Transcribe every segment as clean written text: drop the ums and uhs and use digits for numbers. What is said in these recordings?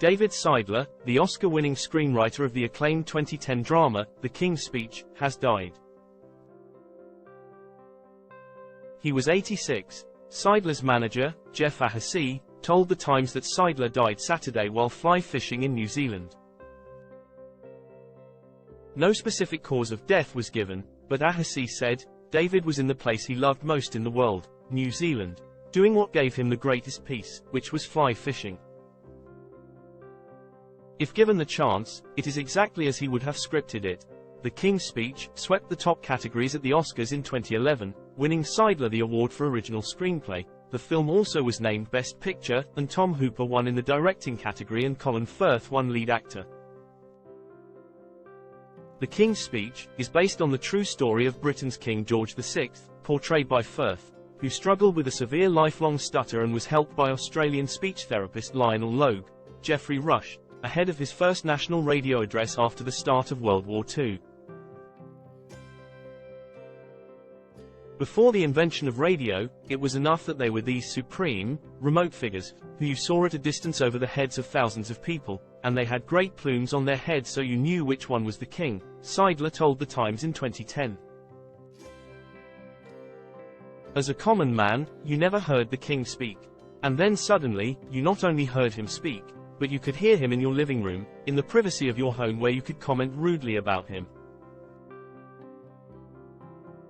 David Seidler, the Oscar-winning screenwriter of the acclaimed 2010 drama, The King's Speech, has died. He was 86. Seidler's manager, Jeff Ahasi, told The Times that Seidler died Saturday while fly fishing in New Zealand. No specific cause of death was given, but Ahasi said, David was in the place he loved most in the world, New Zealand, doing what gave him the greatest peace, which was fly fishing. If given the chance, it is exactly as he would have scripted it. The King's Speech swept the top categories at the Oscars in 2011, winning Seidler the award for original screenplay. The film also was named Best Picture, and Tom Hooper won in the directing category and Colin Firth won lead actor. The King's Speech is based on the true story of Britain's King George VI, portrayed by Firth, who struggled with a severe lifelong stutter and was helped by Australian speech therapist Lionel Logue. Geoffrey Rush, ahead of his first national radio address after the start of World War II. Before the invention of radio, it was enough that they were these supreme, remote figures, who you saw at a distance over the heads of thousands of people, and they had great plumes on their heads so you knew which one was the king, Seidler told The Times in 2010. As a common man, you never heard the king speak. And then suddenly, you not only heard him speak, but you could hear him in your living room, in the privacy of your home where you could comment rudely about him.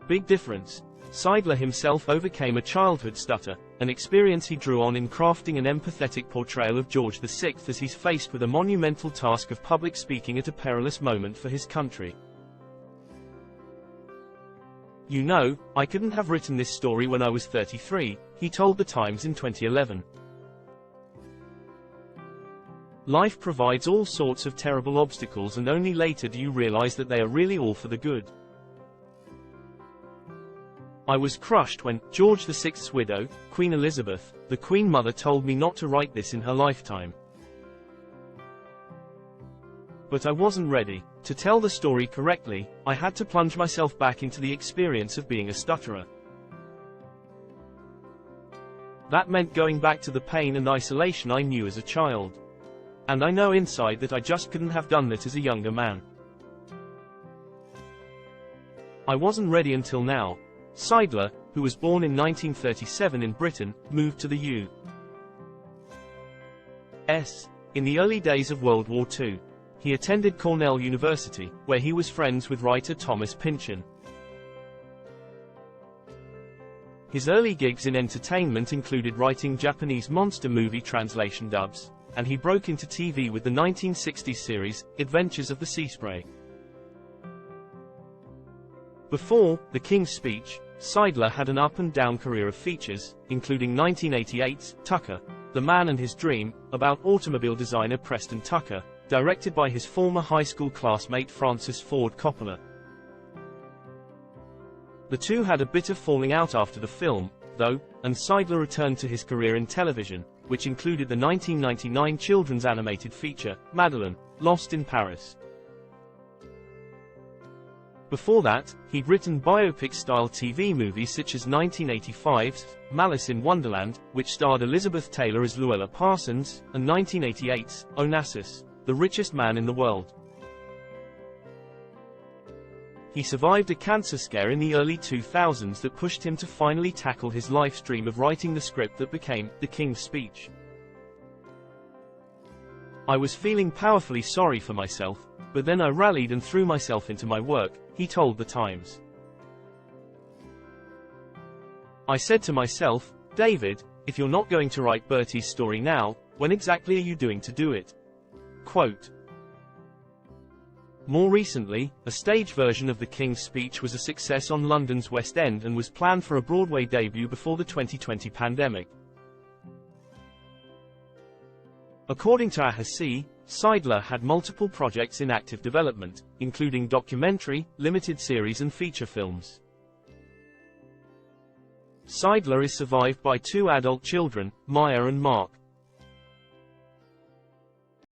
Big difference. Seidler himself overcame a childhood stutter, an experience he drew on in crafting an empathetic portrayal of George VI as he's faced with a monumental task of public speaking at a perilous moment for his country. You know, I couldn't have written this story when I was 33, he told The Times in 2011. Life provides all sorts of terrible obstacles and only later do you realize that they are really all for the good. I was crushed when George VI's widow, Queen Elizabeth, the Queen Mother, told me not to write this in her lifetime. But I wasn't ready. To tell the story correctly, I had to plunge myself back into the experience of being a stutterer. That meant going back to the pain and isolation I knew as a child. And I know inside that I just couldn't have done that as a younger man. I wasn't ready until now. Seidler, who was born in 1937 in Britain, moved to the U.S. in the early days of World War II. He attended Cornell University, where he was friends with writer Thomas Pynchon. His early gigs in entertainment included writing Japanese monster movie translation dubs, and he broke into TV with the 1960s series, Adventures of the Sea Spray. Before The King's Speech, Seidler had an up-and-down career of features, including 1988's Tucker, The Man and His Dream, about automobile designer Preston Tucker, directed by his former high school classmate Francis Ford Coppola. The two had a bitter falling out after the film, though, and Seidler returned to his career in television, which included the 1999 children's animated feature, Madeleine, Lost in Paris. Before that, he'd written biopic-style TV movies such as 1985's Malice in Wonderland, which starred Elizabeth Taylor as Luella Parsons, and 1988's Onassis, the richest man in the world. He survived a cancer scare in the early 2000s that pushed him to finally tackle his life's dream of writing the script that became The King's Speech. I was feeling powerfully sorry for myself, but then I rallied and threw myself into my work, he told The Times. I said to myself, David, if you're not going to write Bertie's story now, when exactly are you doing to do it? Quote. More recently, a stage version of The King's Speech was a success on London's West End and was planned for a Broadway debut before the 2020 pandemic. According to Ahasi, Seidler had multiple projects in active development, including documentary, limited series and feature films. Seidler is survived by two adult children, Maya and Mark.